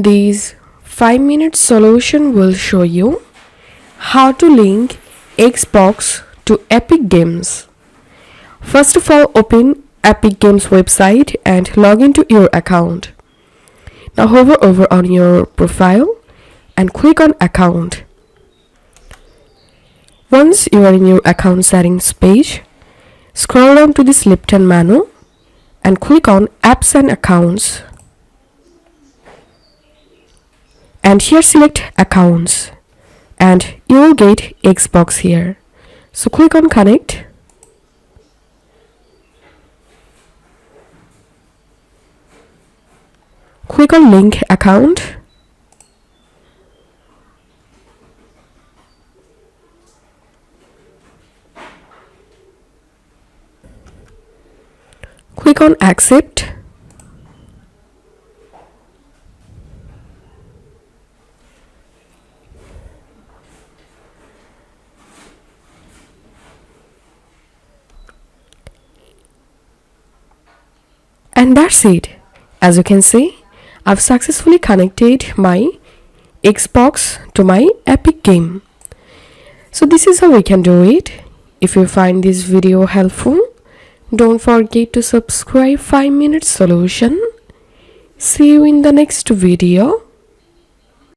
This 5-minute solution will show you how to link Xbox to Epic Games. First of all, open Epic Games website and log into your account. Now hover over on your profile and click on Account. Once you are in your account settings page, scroll down to this left-hand menu and click on Apps and Accounts. And here select Accounts and you will get Xbox here. So click on Connect. Click on Link Account. Click on Accept. And that's it. As you can see, I've successfully connected my Xbox to my Epic game. So this is how we can do it. If you find this video helpful, don't forget to subscribe 5-minute solution. See you in the next video.